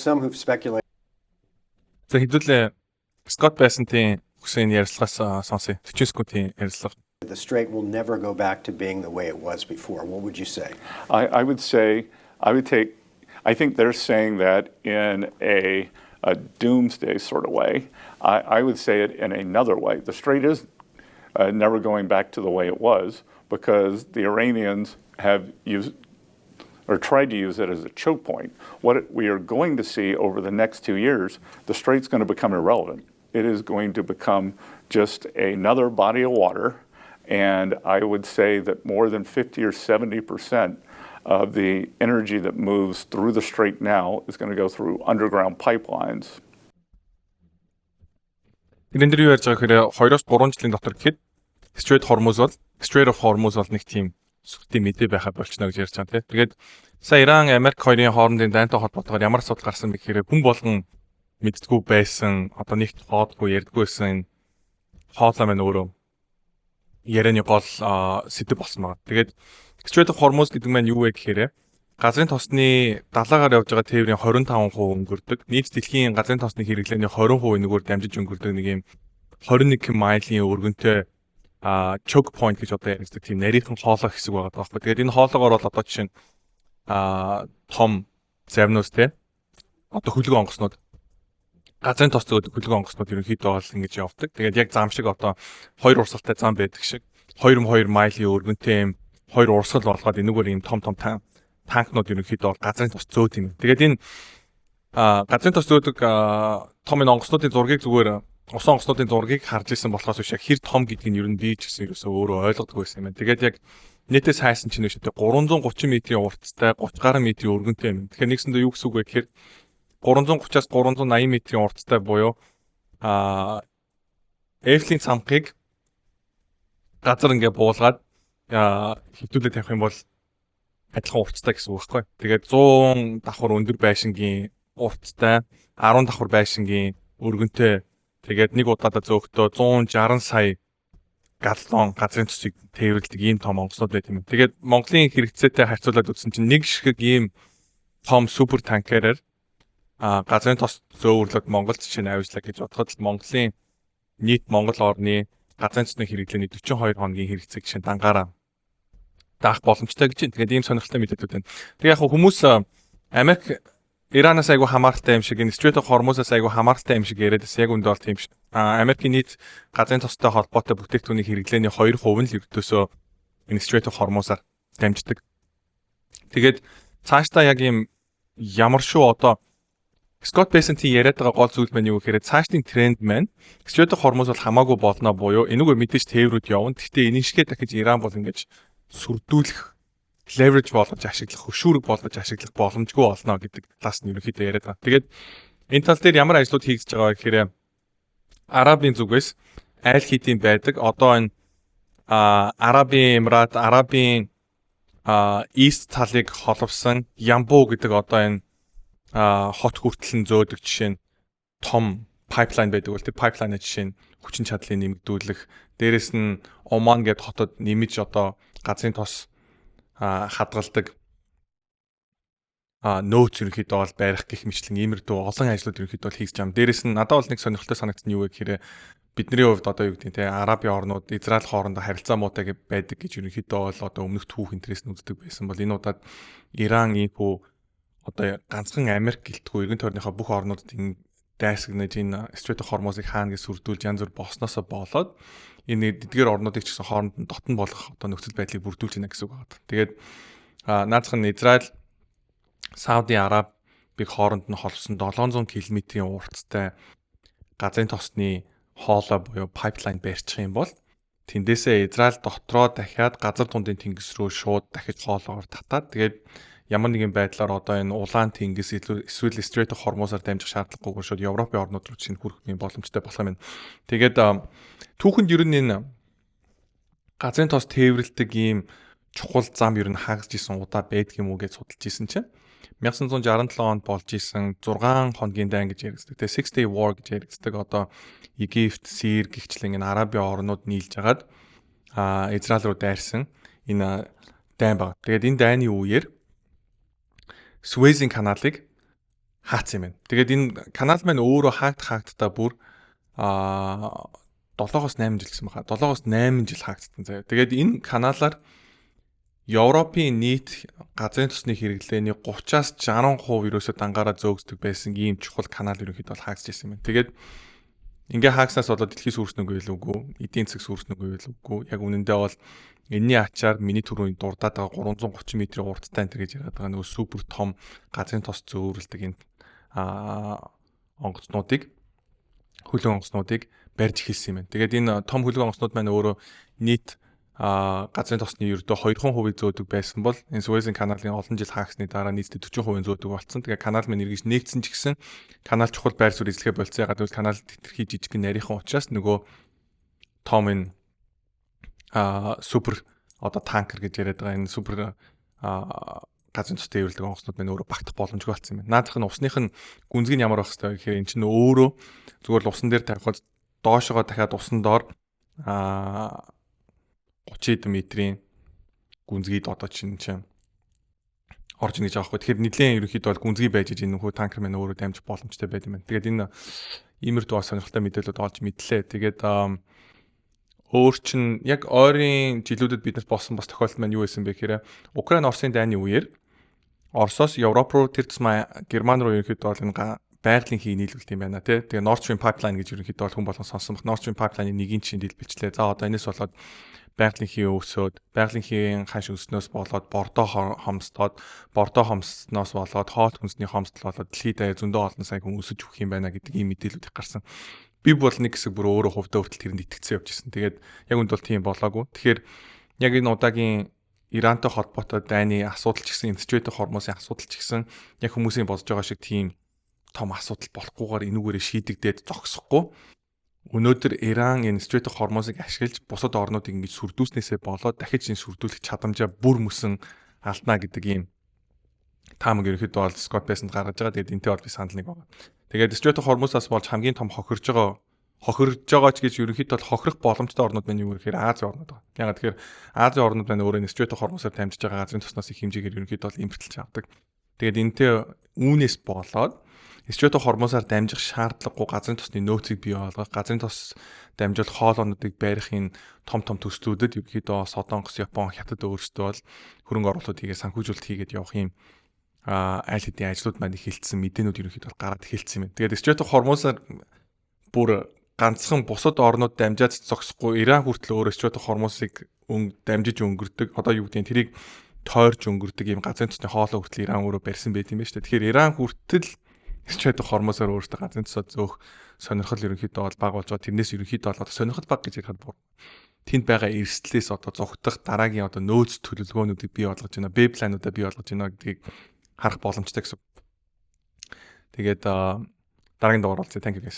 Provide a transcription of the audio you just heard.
some who've speculated. За хэдүүлээ Scott Bessent-ийн хүссэн ярилцлагаас сонсъё. 40 секундын ярилцлага. The Strait will never go back to being the way it was before. What would you say? I would say, I think they're saying that in a doomsday sort of way. I would say it in another way. The Strait is never going back to the way it was because the Iranians have used or tried to use it as a choke point. What we are going to see over the next 2 years, the Strait's going to become irrelevant. It is going to become just another body of water. And I would say that more than 50 or 70% of the energy that moves through the Strait now is going to go through underground pipelines. Энд дээр юу ярьж байгаа гэхээр 2-3 жилийн дотор гэхэд Strait of Hormuz бол нэг тийм сүртэй мэдээ байхаа болчихно гэж ярьж байгаа тийм. Тэгээд сая Иран, Америк хоёрын хоорондын дайнтай холбоотойгоор ямар асуудал гарсан бэ гэхээр хүн болгон мэддэггүй байсан, одоо нэгт хоодгүй ярьдгүй байсан хоолой маань өөрөө ярианы гол сэдэв болсон байгаа. Тэгээд Strait of Hormuz гэдэг маань юу вэ гэхээр газрын тосны далаагаар явж байгаа тээврийн 25% өнгөрдөг. Нийт дэлхийн газрын тосны хэрэглээний 20% нөгөөр дамжиж өнгөрдөг нэг юм 21 милийн өргөнтэй choke point гэж одоо ярьдаг тийм нарийнхан хоолой хэсэг байгаа байхгүй. Тэгээд энэ хоолойгоор бол одоо жишээ нь том завнуус те одоо хөлгөө онгоцнууд газрын тос зөөдөг хөлгөө онгоцнууд ерөнхийдөө бол ингэж явдаг. Тэгээд яг зам шиг одоо хоёр урсгалтай зам байдаг шиг 2 милийн өргөнтэй юм хоёр урсгал болгоод энэгээр ийм том танкнууд ерөнхийдөө бол газрын тос зөөд юм. Тэгээд энэ газрын тос зөөдөг том энэ онгоцнуудын зургийг зүгээр усан онгоцнуудын зургийг харж ирсэн болохоос биш хэр том гэдгийг нь ер нь би ч гэсэн ерөөсөө өөрөө ойлгодог байсан юм байна. Тэгээд яг нийтээс хайсан чинь өшөө 330 метрийн урттай 30 гаруй метрийн өргөнтэй юм. Тэгэхээр нэгсэндээ юу гэсэн үг вэ гэхээр 330-аас 380 метрийн урттай буюу Эйфелийн цамхыг газар ингээ буулгаад хэвдүүлээ тавих юм бол адилхан урттай гэсэн үг байхгүй. Тэгээд 100 давхар өндөр байшингийн урттай 10 давхар байшингийн өргөнтэй тэгээд нэг удаадаа зөөхтөө 160 сая галлон газрын цусыг тээвэрлэдэг ийм том онгоцнууд байт юм. Тэгээд Монголын хэрэгцээтэй харьцуулаад үзсэн чинь нэг ширхэг ийм том супер танкерээр газрын тос зөөвөрлөд Монголд чинь авижлаа гэж бодоход Монголын нийт Монгол орны газрын цусны хэрэглээний 42 хоногийн хэрэгцээг чинь дангаараа даах боломжтой гэж байна. Тэгээд ийм сонирхолтой мэдээлүүд байна. Тэгээд яг хүмүүс Америк Иранаас айгүй хамааралтай юм шиг, энэ Strait of Hormuz-аас айгүй хамааралтай юм шиг яриад байсан. Яг үндэ бол тийм шүү. Америкийн нийт газрын тостой холбоотой бүтээгдэхүүний хэрэглээний 2% нь л ердөөсөө энэ Strait of Hormuz-аар дамждаг. Тэгээд цаашдаа яг юм ямар шүү одоо Scott Bessent-ийн яриад байгаа гол зүйл маань юу гэхээр цаашдын тренд маань Strait of Hormuz бол хамаагүй болно буюу энэгээр мэдээж тээврүүд явна. Гэхдээ энэ шигээ дахиж Иран бол ингэж сүрдүүлэх leverage болгож ашиглах, хөшүүрэг болгож ашиглах боломжгүй болно гэдэг талаас нь ерөнхийдөө яриад байгаа. Тэгээд энэ тал дээр ямар ажлууд хийгдэж байгаа гэхээр Арабын зүгээс айл хийдийн байдаг. Одоо энэ Арабын Эмират, Арабын East талыг холбосон Ямбу гэдэг одоо энэ хот хүртэл зөөдөг жишээ нь том pipeline байдаг бол тэр pipeline-ы жишээ нь хүчин чадлыг нэмэгдүүлэх, дээрэс нь Оман гэдэг хотод нэмж одоо газрын тос хадгалдаг нөөц ерөнхийдөө бол барих гэх мэтлэн иймэрдүү олон ажлууд ерөнхийдөө бол хийж байгаа юм. Дээрээс нь надад бол нэг сонирхолтой санагдсан юу вэ гэхээр бидний хувьд одоо юу гэдэг те Арабын орнууд Израиль хоорондоо харилцаа муутай байдаг гэж ерөнхийдөө бол одоо өмнөх түүх интерес нь үздэг байсан бол энэ удаад Иран ийхүү одоо ганцхан Америк гэлтгүй эргэн тойрныхоо бүх орнуудад энэ дайсагнаж энэ Strait of Hormuz-ыг хаана гэж сүрдүүлж янз бүр болсноосоо болоод энэ эдгээр орнуудыг ч гэсэн хооронд нь дотн болох одоо нөхцөл байдлыг бүрдүүлж байна гэсэн үг байна. Тэгээд наацхан нь Израиль Сауди Арабыг хооронд нь холбосон 700 км-ийн урттай газрын тосны хоолой буюу pipeline барьчих юм бол тэндээсээ Израиль дотроо дахиад газар дундын тэнгис рүү шууд дахиж хоолойгоор татаад тэгээд ямар нэгэн байдлаар одоо энэ улаан тэнгис эсвэл Strait of Hormuz-аар дамжих шаардлагагүйгээр шууд Европын орнууд руу чинь хүрэх юм боломжтой болох юм. Тэгээд түүхэнд ер нь энэ газрын тос тээвэрлдэг ийм чухал зам ер нь хаагж исэн удаа байдаг юм уу гэж судалж исэн чинь 1967 онд болж исэн 6 хоногийн дайн гэж яригддаг. Тэгээ 6 Day War гэж яригддаг. Одоо Египт, Сир гихчлэн энэ Арабын орнууд нийлж агаад Израиль руу дайрсан энэ дайн баг. Тэгээд энэ дайны үеэр Суэзийн каналыг хаацсан юм байна. Тэгээд энэ канал маань өөрөө хаагдтаа бүр 7-8 жил гэсэн баха. 7-8 жил хаагдсан заяа. Тэгээд энэ каналаар Европын нийт газрын тосны хэрэглээний 30-аас 60% ерөөсөө дангаараа зөөгсдөг байсан ийм чухал канал ерөнхийдөө бол хаагдж ирсэн юм байна. Тэгээд ингээ хаагснаас болоод дэлхий сүрснэг байлгүй, эдийн засаг сүрснэг байлгүй. Яг үнэндээ бол энэний ачаар миний түрүүний дурдаад байгаа 330 м-ийн урттай энэ гэж яриад байгаа нөгөө супер том газрын тос зөөвөрлөдөг энэ онгоцнуудыг хөлөг онгоцнуудыг барьж эхэлсэн юм байна. Тэгээд энэ том хөлөг онгоцнууд маань өөрөө нийт газрын тосны ердөө 2% зөөдөг байсан бол энэ Суэцийн каналын олон жил хаагсны дараа нийтдээ 40% зөөдөг болсон. Тэгээ канал маань эргэж нээгдсэн ч гэсэн канал чухал байр суурь эзлэхээ болцсон. Ягаад гэвэл канал тэтэрхий жижиг нарийнхан учраас нөгөө том энэ супер одоо танкер гэж яриад байгаа энэ супер газрын тостой эвэрлдэг онгоцнууд маань өөрөө багтах боломжгүй болсон юм байна. Наадах нь усных нь гүнзгий нь ямар байх вэ гэхээр эн чинь өөрөө зүгээр л усан дээр тавихад доошогоо дахиад усан доор 30 м-ийн гүнзгийд одоо чинь орж ийн гэж аахгүй. Тэгэхээр нэлээд ерөнхийдөө бол гүнзгий байж энэ нөхөө танкер маань өөрөө дамжих боломжтой байд юм байна. Тэгээд энэ иймэрхүү бас сонирхолтой мэдээлэлүүд олж мэдлээ. Тэгээд өөр чинь яг ойрын жилүүдэд биднес болсон бас тохиолдол маань юу байсан бэ гэхээр Украин Оросын дайны үеэр Оросоос Европ руу тэр тусмаа Герман руу ерөнхийдөө бол энэ байгалийн хийг нийлүүлт юм байна тий. Тэгээ Nord Stream pipeline гэж ерөнхийдөө бол хүн болгон сонсон. Nord Stream pipeline-ийн нэгийн чинь дэлбэлчлээ. За одоо энэс болоод байгалийн хий өсөөд байгалийнхийн ханш өснөөс болоод бордоо хомсдоод бордоо хомсноос болоод хоол хүнсний хомсдол болоод дэлхийд зөндөө олон сая хүн өсөж өгөх юм байна гэдэг ийм мэдээлүүд их гарсан. Би бол нэг хэсэг бүр өөрөө хувьдаа хүртэл тэрэнд итгэцэн явж ирсэн. Тэгээд яг үнд бол тийм болоогүй. Тэгэхээр яг энэ удаагийн Ирантай холбоотой дайны асуудал ч гэсэн Стrait of Hormuz-ийн асуудал ч гэсэн яг хүмүүсийн бодож байгаа шиг тийм том асуудал болохгүйгээр энүүгээрээ шийдэгдээд зогсохгүй. Өнөөдөр Иран энэ Strait of Hormuz-ыг ашиглаж бусад орнуудыг ингэж сүрдүүлснээсээ болоод дахиж энэ сүрдүүлэх чадамжаа бүр мөсөн алдна гэдэг ийм таамаг ерөнхийдөө бол Scott Bessent гаргаж байгаа. Тэгээд энэтэй бол би санал нэг байгаа. Тэгээд Strait of Hormuz-аас болж хамгийн том хохирж байгаа ч гэж ерөнхийдөө бол хохирох боломжтой орнууд маань юу гэхээр Азийн орнууд байна. Ягаад тэгэхээр Азийн орнууд маань өөрөө Strait of Hormuz-аар дамжиж байгаа газрын тоснос их хэмжээгээр ерөнхийдөө бол импортлж авдаг. Тэгээд энэтэй үүнээс болоод Strait of Hormuz-аар дамжих шаардлагагүй газрын тосны нөөцийг бий болгох, газрын тос дамжуулах хоолоонуудыг барихын том төслүүдэд ерөнхийдөө Солонгос, Япон, Хятад өөрсдөө бол хөрөнгө оруулалт хийгээд санхүүжүүлэлт хийгээд явах юм айл хэдийн ажлууд маань эхэлсэн мэдээнүүд ерөнхийдөө гараад эхэлсэн юм. Тэгээд Strait of Hormuz-аар бүр ганцхан бусад орнууд дамжаад зогсохгүй Иран хүртэл өөрөө Strait of Hormuz-ыг дамжиж өнгөрдөг. Одоо юу гэдэг нь тэрийг тойрж өнгөрдөг ийм газрын тосны хоолой хүртэл Иран өөрөө барьсан байт юм байна шүү дээ. Тэгэхээр Иран хүртэл Strait of Hormuz-аар өөртөө газрын тосоо зөөх сонирхол ерөнхийдөө бол бага болж байгаа. Тэрнээс ерөнхийдөө бол одоо сонирхол бага гэж ярихад бүр тэнд байгаа эрсдлээс одоо зогтох дараагийн одоо нөөц төлөвлөгөөнүүдийг бий болгож байна. Б-плануудаа бий болгож байна гэдгийг харах боломжтой гэсэн. Тэгээд дараагийн дугаар болцгоо. Thank you guys.